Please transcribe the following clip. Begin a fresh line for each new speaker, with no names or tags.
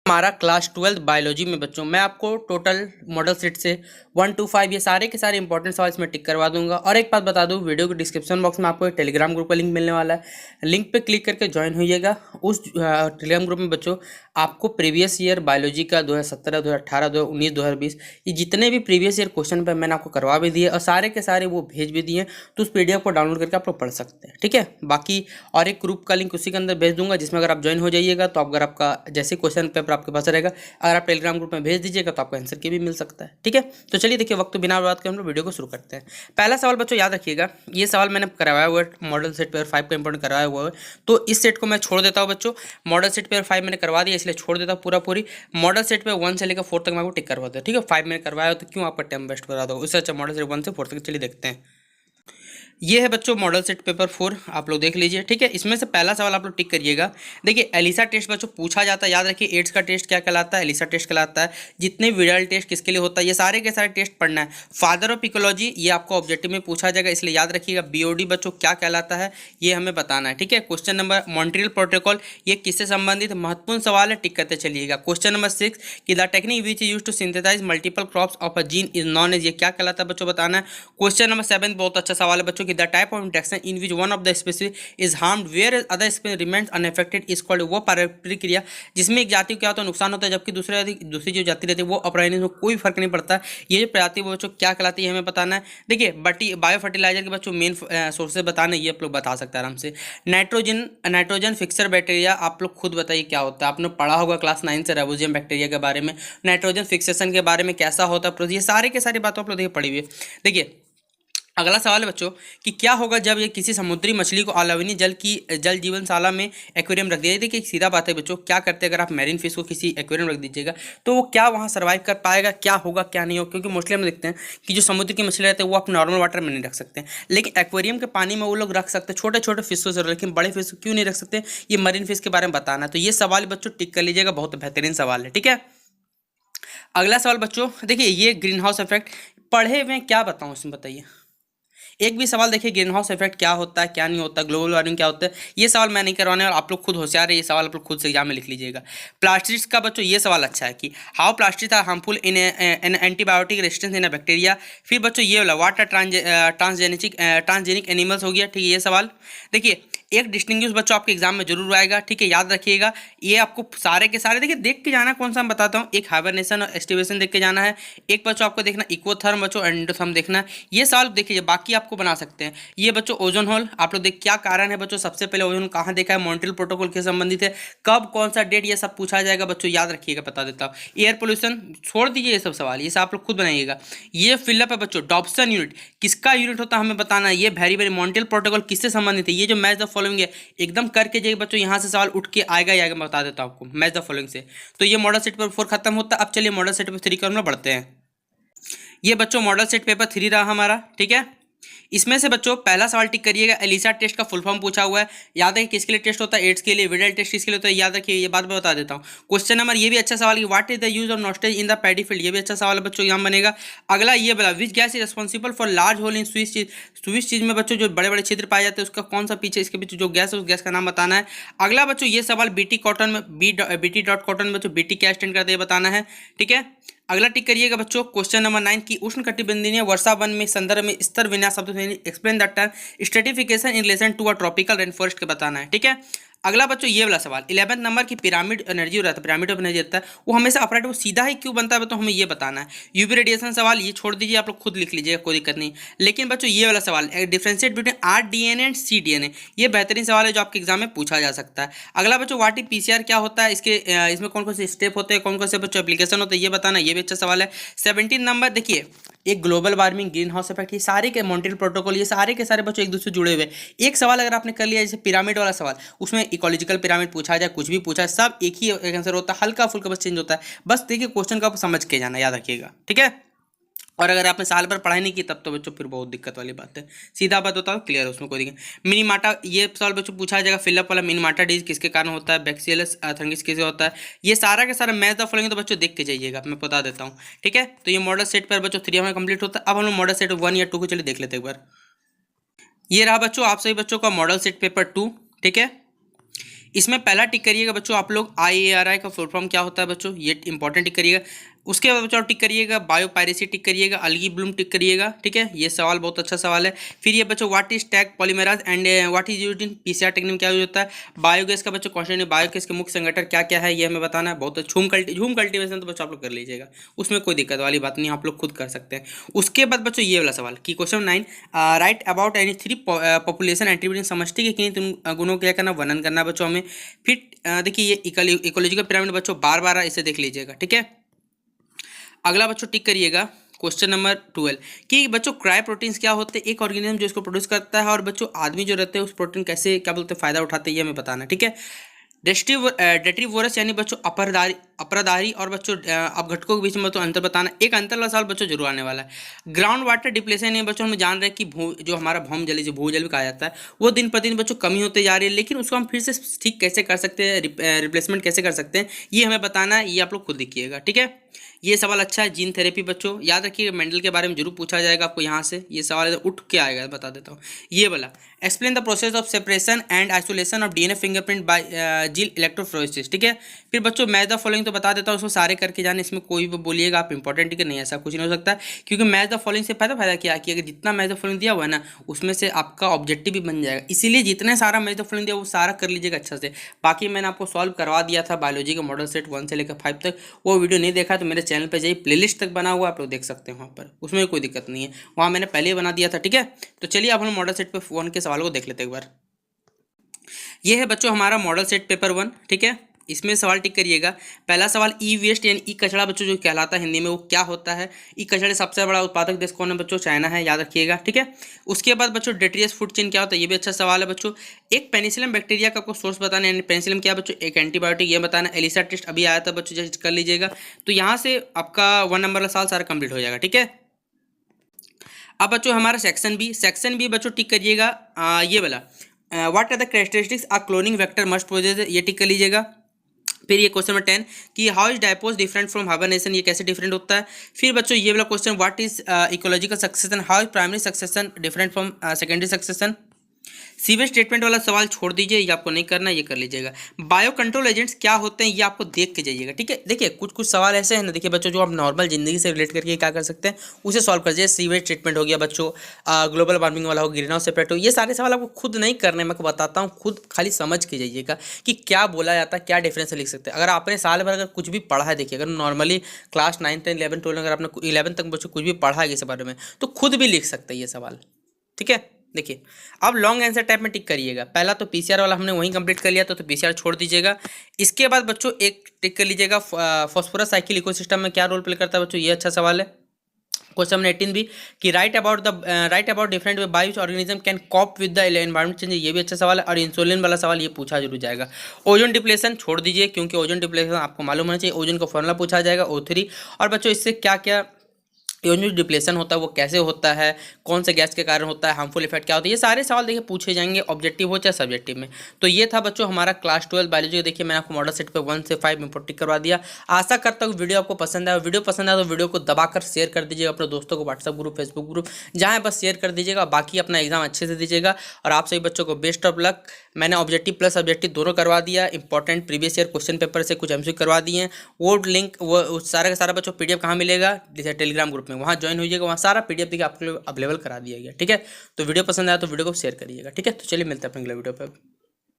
हमारा class 12 biology में बच्चों मैं आपको टोटल मॉडल सेट से 1 to 5 ये सारे के सारे इंपॉर्टेंट सवाल इसमें टिक करवा दूंगा। और एक बात बता दूं, वीडियो के डिस्क्रिप्शन बॉक्स में आपको एक टेलीग्राम ग्रुप का लिंक मिलने वाला है। लिंक पे क्लिक करके ज्वाइन होइएगा। उस टेलीग्राम ग्रुप में बच्चों आपको प्रीवियस ईयर बायोलॉजी का 2017, 2018, 2019, 2020 ये जितने भी प्रीवियस ईयर क्वेश्चन पे मैंने आपको करवा भी दिए और सारे के सारे वो भेज भी दिए, तो उस PDF को डाउनलोड करके आप लोग पढ़ सकते हैं। ठीक है, बाकी और एक ग्रुप का लिंक उसी के अंदर भेज दूंगा, जिसमें अगर आप ज्वाइन हो जाइएगा तो अगर आपका जैसे क्वेश्चन पेपर आपके पास रहेगा, अगर आप टेलीग्राम ग्रुप में भेज दीजिएगा तो आपको आंसर की भी मिल सकता है। ठीक है, तो चलिए देखिए, वक्त बिना बात के हम लोग वीडियो को शुरू करते हैं। पहला सवाल बच्चों याद रखिएगा, ये सवाल मैंने करवाया हुआ है मॉडल सेट पेपर 5 का इंपॉर्टेंट करवाया हुआ है, तो इस सेट को मैं छोड़ देता हूँ बच्चों। मॉडल सेट पेपर 5 मैंने करवा दिया, इसलिए छोड़ देता हूँ पूरी मॉडल सेट पे 1 से लेकर 4 तक मैं आपको टिक करवा दूँ। ठीक है, 5 मैंने करवाया तो क्यों आपका टाइम वेस्ट करा दो, उससे अच्छा मॉडल सेट 1 से 4 तक चलिए देखते हैं। ये है बच्चों मॉडल सेट पेपर 4, आप लोग देख लीजिए। ठीक है, इसमें से पहला सवाल आप लोग टिक करिएगा। देखिए, एलिसा टेस्ट बच्चों पूछा जाता है, याद रखिए एड्स का टेस्ट क्या कहलाता है, एलिसा टेस्ट कहलाता है। जितने विरल टेस्ट किसके लिए होता है, ये सारे के सारे टेस्ट पढ़ना है। फादर ऑफ इकोलॉजी ये आपको ऑब्जेक्टिव में पूछा जाएगा, इसलिए याद रखिएगा। BOD बच्चों क्या कहलाता है ये हमें बताना है। ठीक है, क्वेश्चन नंबर मॉन्ट्रियल प्रोटोकॉल ये किससे संबंधित महत्वपूर्ण सवाल है, टिक करते चलिएगा। क्वेश्चन नंबर 6 कि the technique which use to synthesize multiple crops of a gene is known as, ये क्या कहलाता है बच्चों बताना है। क्वेश्चन नंबर 7 बहुत अच्छा सवाल है बच्चों कि the type of in which one of the species is harmed whereas other species remains unaffected is called, वो प्रक्रिया जिसमें एक जाति को क्या होता है नुकसान होता है जबकि दूसरी जो जाति रहती है वो अपरायण में कोई फर्क नहीं पड़ता। ये जो प्रजाति वो बच्चों क्या कहलाती है हमें बताना है। देखिए बायो फर्टिलाइजर के बच्चों मेन सोर्सेज बताना, ये आप लोग बता सकते हैं आराम से। नाइट्रोजन फिक्सर बैक्टीरिया आप लोग खुद बताइए क्या होता है, आपने पढ़ा होगा क्लास 9 से राइजोबियम बैक्टीरिया के बारे में, नाइट्रोजन फिक्सेशन के बारे में कैसा होता है, ये सारे के सारी बातों आप लोग देखिए पढ़ी हुई है। देखिए अगला सवाल है बच्चों कि क्या होगा जब ये किसी समुद्री मछली को अलावनीय जल जीवनशाला में एक्वेरियम रख दिया। देखिए सीधा बात है बच्चों, क्या करते हैं अगर आप मैरीन फिश को किसी एक्वेरियम रख दीजिएगा तो वो क्या वहाँ सर्वाइव कर पाएगा, क्या होगा क्या नहीं होगा। क्योंकि मोस्टली हम देखते हैं कि जो समुद्र की मछली रहते हैं वो आप नॉर्मल वाटर में नहीं रख सकते, लेकिन एक्वेरियम के पानी में वो लोग रख सकते हैं छोटे छोटे फिश को जरूर, लेकिन बड़े फिश को क्यों नहीं रख सकते, ये मरीन फिश के बारे में बताना है। तो ये सवाल बच्चों टिक कर लीजिएगा, बहुत बेहतरीन सवाल है। ठीक है, अगला सवाल बच्चों देखिए, ये ग्रीन हाउस इफेक्ट पढ़े हुए क्या बताऊँ इसमें बताइए। एक भी सवाल देखिए ग्रीन हाउस इफेक्ट क्या होता है क्या नहीं होता, ग्लोबल वार्मिंग क्या होता है, ये सवाल मैं नहीं करवाने और आप लोग खुद होशियार है, ये सवाल आप लोग खुद से एग्जाम में लिख लीजिएगा। प्लास्टिक्स का बच्चों ये सवाल अच्छा है कि how plastics are harmful in antibiotic resistance in bacteria. फिर बच्चों ये वाला वाट आर ट्रांसजेनिक एनिमल्स हो गया। ठीक है, ये सवाल देखिए एक डिस्टिंग्विश बच्चों आपके एग्जाम में जरूर आएगा। ठीक है, याद रखिएगा ये आपको सारे के सारे देखिए देख के जाना, कौन सा मैं बताता हूँ। एक हाइबरनेशन और एस्टिवेशन देख के जाना है, एक बच्चों आपको देखना इकोथर्म बच्चों एंडोथर्म देखना है। ये सवाल देखिए बाकी आपको बना सकते हैं। ये बच्चों ओजोन होल आप लोग देख क्या कारण है बच्चों, सबसे पहले ओजोन कहाँ देखा है, मॉन्ट्रियल प्रोटोकॉल के संबंधित है, कब कौन सा डेट, ये सब पूछा जाएगा बच्चों, याद रखिएगा। बता देता हूँ एयर पोल्यूशन छोड़ दीजिए, ये सब सवाल ये सब आप लोग खुद बनाइएगा। ये फिलअप है बच्चों डॉप्सन यूनिट किसका यूनिट होता है हमें बताना है। ये वेरी मॉन्ट्रियल प्रोटोकॉल किससे संबंधित है, ये जो मैच द फॉलोइंग है एकदम करके जाइए बच्चों, यहाँ से सवाल उठ के आएगा ही आएगा, मैं बता देता हूँ आपको मैच द फॉलोइंग से। तो ये मॉडल सेट पेपर 4 खत्म होता है। अब चलिए मॉडल सेट पेपर 3 की ओर बढ़ते हैं। ये बच्चों मॉडल सेट पेपर 3 रहा हमारा। ठीक है, इसमें से बच्चों पहला सवाल टिक करिएगा, एलिसा टेस्ट का फुल फॉर्म पूछा हुआ है। याद है किसके लिए टेस्ट होता है, एड्स के लिए। विरल टेस्ट किसके लिए होता है, याद रखिए, ये बात मैं बता देता हूँ। क्वेश्चन नंबर ये भी अच्छा सवाल, what is the use of nostoc in the paddy field, ये भी अच्छा सवाल है बच्चों, यहाँ बनेगा। अगला ये बोला which gas is responsible for large whole in Swiss cheese में बच्चों जो बड़े बड़े छिद्र पाए जाते हैं उसका कौन सा पीछे इसके पीछे जो गैस है उस गैस का नाम बताना है। अगला बच्चों ये सवाल BT कॉटन में BT डॉट कॉटन बच्चों BT क्या स्टैंड करते हैं बताना है। ठीक है, अगला टिक करिएगा बच्चों क्वेश्चन नंबर 9 की उष्णकटिबंधीय वर्षा वन में संदर्भ में स्तर विन्यास शब्द explain the term stratification in relation to a tropical rain forest के बताना है। ठीक है, अगला बच्चों ये वाला सवाल 11वें नंबर की पिरामिड एनर्जी रहता है, पिरामिड ऑफ एनर्जी रहता है वो हमेशा अपराइट वो सीधा ही क्यों बनता है तो हमें ये बताना है। यूवी रेडिएशन सवाल ये छोड़ दीजिए, आप लोग खुद लिख लीजिएगा, कोई दिक्कत नहीं। लेकिन बच्चों ये वाला सवाल differentiate between RDNA and CDNA, ये बेहतरीन सवाल है जो आपके एग्जाम में पूछा जा सकता है। अगला बच्चों वाटी PCR क्या होता है, इसके इसमें कौन कौन से स्टेप होते हैं, कौन कौन से बच्चों एप्लीकेशन होते हैं, ये बताना, ये भी अच्छा सवाल है। 17 नंबर देखिए एक global warming green house effect, ये सारे के मॉन्ट्रियल प्रोटोकॉल, ये सारे के सारे बच्चों एक दूसरे से जुड़े हुए। एक सवाल अगर आपने कर लिया जैसे पिरामिड वाला सवाल, उसमें इकोलॉजिकल पिरामिड पूछा जाए कुछ भी पूछा, सब एक ही आंसर होता है, हल्का फुल्का बस चेंज होता है। बस देखिए क्वेश्चन का आप समझ के जाना, याद रखिएगा। ठीक है, और अगर आपने साल भर पढ़ाई नहीं की तब तो बच्चों फिर बहुत दिक्कत वाली बात है। सीधा बात होता है क्लियर है, उसमें कोई दिक्कत। मिनीमाटा ये सवाल बच्चों पूछा जाएगा, फिलअप वाला मिनीमाटा डिजीज किसके कारण होता है, बैक्टीरियल फंगस किससे होता है, ये सारा का सारा मैच द फॉलोइंग तो बच्चों देख के जाइएगा, मैं बता देता हूँ। ठीक है, तो ये मॉडल सेट पर बच्चों 3 हमें कंप्लीट होता है। अब हम लोग मॉडल सेट 1 या 2 को चलिए देख लेते हैं एक बार। ये रहा बच्चों आप सभी बच्चों का मॉडल सेट पेपर 2। ठीक है, इसमें पहला टिक करिएगा बच्चों आप लोग, IARI का फुल फॉर्म क्या होता है बच्चों, ये इंपॉर्टेंट टिक करिएगा। उसके बाद बच्चों टिक करिएगा बायो पायरेसी, टिक करिएगा अलगी ब्लूम, टिक करिएगा। ठीक है, ये सवाल बहुत अच्छा सवाल है। फिर ये बच्चों what is tag पॉलीमराज and what is used in PCR technique में क्या यूज होता है। बायोगैस का बच्चों क्वेश्चन है, बायोगैस के मुख्य संगठन क्या क्या है ये हमें बताना है। बहुत झूम कल्टीवेशन तो बच्चों आप लोग कर लीजिएगा, उसमें कोई दिक्कत वाली बात नहीं, आप लोग खुद कर सकते हैं। उसके बाद बच्चों ये वाला सवाल कि question 9 right about any 3 population attribute, समष्टि के किन्हीं 3 गुणों क्या करना, वर्णन करना बच्चों हमें। फिर देखिए ये इकोलॉजिकल पिरामिड बच्चों बार इसे देख लीजिएगा। ठीक है, अगला बच्चों टिक करिएगा क्वेश्चन नंबर 12 कि बच्चों क्राई प्रोटीन्स क्या होते हैं, एक ऑर्गेनिज्म जो इसको प्रोड्यूस करता है, और बच्चों आदमी जो रहते हैं उस प्रोटीन कैसे क्या बोलते हैं फायदा उठाते हैं ये हमें बताना है। ठीक है, डेट्रीवोरस यानी बच्चों अपराधारी और बच्चों अपघटकों के बीच में बच्चों अंतर बताना। एक अंतर वाला सवाल बच्चों जरूर आने वाला है। ग्राउंड वाटर डिप्लेशन, ये बच्चों हम जान रहे हैं कि जो हमारा भौमजल जो भूजल भी कहा जाता है वो दिन प्रतिदिन बच्चों कमी होते जा रही है, लेकिन उसको हम फिर से ठीक कैसे कर सकते हैं, रिप्लेसमेंट कैसे कर सकते हैं ये हमें बताना है, ये आप लोग खुद लिखिएगा। ठीक है, ये सवाल अच्छा है। जीन थेरेपी बच्चों याद रखिए, मेंडल के बारे में जरूर पूछा जाएगा आपको, यहाँ से ये सवाल उठ के आएगा, बता देता हूँ। ये वाला explain the process of separation and isolation of DNA fingerprint by gel electrophoresis. ठीक है, फिर बच्चों मैच द फॉलोइंग तो बता देता हूँ, उसको सारे करके जाने, इसमें कोई भी बोलिएगा आप इंपॉर्टेंट है कि नहीं, ऐसा कुछ नहीं हो सकता, क्योंकि मैच द फॉलोइंग से फायदा क्या कि अगर जितना मैच द फॉलोइंग दिया हुआ है ना उसमें से आपका ऑब्जेक्टिव भी बन जाएगा, इसीलिए जितने सारा मैच द फॉलोइंग दिया वो सारा कर लीजिएगा अच्छा से। बाकी मैंने आपको सॉल्व करवा दिया था बायोलॉजी का मॉडल सेट 1 से लेकर 5 तक, वो वीडियो नहीं देखा तो मेरे चैनल पर जाइए, प्लेलिस्ट तक बना हुआ आप लोग देख सकते हैं वहाँ पर, उसमें कोई दिक्कत नहीं है, वहाँ मैंने पहले ही बना दिया था। ठीक है, तो चलिए अब हम मॉडल सेट पे 1 के सवालों को देख लेते हैं एक बार। ये है बच्चों हमारा मॉडल सेट पेपर 1। ठीक है, इसमें सवाल टिक करिएगा। पहला सवाल ई वेस्ट यानी ई कचरा बच्चों जो कहलाता है हिंदी में वो क्या होता है। ई कचरे सबसे बड़ा उत्पादक देश कौन है बच्चों, चाइना है, याद रखिएगा। ठीक है, उसके बाद बच्चों डेट्रियस फूड चेन क्या होता है, ये भी अच्छा सवाल है बच्चों। एक पेनिसिलम बैक्टीरिया का आपको सोर्स बताना है, पेनिसिलम क्या बच्चों, एक एंटीबायोटिक ये बताना। एलिसा टेस्ट अभी आया था बच्चों, जस्ट कर लीजिएगा। तो यहाँ से आपका 1 नंबर वाला सवाल सारा कंप्लीट हो जाएगा। ठीक है, अब बच्चों हमारा सेक्शन बी बच्चों टिक करिएगा ये वाला what are the characteristics a cloning vector must possess, ये टिक कर लीजिएगा। फिर ये क्वेश्चन नंबर 10 कि how is diapause different from hibernation, ये कैसे डिफरेंट होता है। फिर बच्चों ये वाला question what is ecological succession, how is primary succession different from secondary succession. Sewage statement वाला सवाल छोड़ दीजिए, ये आपको नहीं करना, ये कर लीजिएगा। बायो कंट्रोल एजेंट्स क्या होते हैं ये आपको देख के जाइएगा। ठीक है, देखिए कुछ सवाल ऐसे हैं ना, देखिए बच्चों जो आप नॉर्मल जिंदगी से रिलेट करके क्या कर सकते हैं उसे सॉल्व कर दीजिए। सीवेज ट्रीटमेंट हो गया बच्चों, ग्लोबल वार्मिंग वाला हो, ग्रीन हाउस सेपरेट हो, ये सारे सवाल आपको खुद नहीं करने, मैं आपको बताता हूँ, खुद खाली समझ के जाइएगा कि क्या बोला जाता है, क्या डिफरेंस लिख सकते हैं। अगर आपने साल भर अगर कुछ भी पढ़ा है, देखिए अगर नॉर्मली क्लास 9, 10, 11, 12 अगर आपने 11 तक बच्चों कुछ भी पढ़ा है इस बारे में तो खुद भी लिख सकते हैं ये सवाल। ठीक है, देखिए अब लॉन्ग आंसर टाइप में टिक करिएगा। पहला तो PCR वाला हमने वहीं कंप्लीट कर लिया तो PCR छोड़ दीजिएगा। इसके बाद बच्चों एक टिक कर लीजिएगा फॉस्फोरस साइकिल इकोसिस्टम में क्या रोल प्ले करता है बच्चों, ये अच्छा सवाल है। क्वेश्चन नंबर 18 भी कि right about different way bio organism can corp with the environment change, ये भी अच्छा सवाल है। और इंसुलिन वाला सवाल ये पूछा जरूर जाएगा। ओजोन डिप्लेशन छोड़ दीजिए क्योंकि ओजोन डिप्लेशन आपको मालूम होना चाहिए, ओजोन का फॉर्मूला पूछा जाएगा O3। और बच्चों इससे क्या क्या ओजोन डिप्लेशन होता है वो कैसे होता है, कौन से गैस के कारण होता है, हार्मफुल इफेक्ट क्या होता है, ये सारे सवाल देखिए पूछे जाएंगे ऑब्जेक्टिव हो चाहे सब्जेक्टिव में। तो ये था बच्चों हमारा क्लास 12 बायोलॉजी। देखिए मैंने आपको मॉडल सेट पे 1 से 5 में टिक करवा दिया। आशा करता हूँ वीडियो आपको पसंद आया। वीडियो पसंद आया तो वीडियो को दबाकर शेयर कर दीजिएगा अपने दोस्तों को, व्हाट्सएप ग्रुप, फेसबुक ग्रुप, जहाँ बस शेयर कर दीजिएगा। बाकी अपना एग्जाम अच्छे से दीजिएगा और आप सभी बच्चों को बेस्ट ऑफ लक। मैंने ऑब्जेक्टिव प्लस सब्जेक्टिव दोनों करवा दिया। Important previous year question paper से कुछ MCQ करवा दिए हैं। वो लिंक वो सारा का सारा बच्चों PDF कहाँ मिलेगा, जैसे टेलीग्राम ग्रुप में, वहाँ ज्वाइन होइएगा, वहाँ सारा PDF देखिए आपको अवेलेबल करा दिया गया। ठीक है, तो वीडियो पसंद आया तो वीडियो को शेयर करिएगा। ठीक है, तो चलिए मिलते हैं अपने अगले वीडियो पर।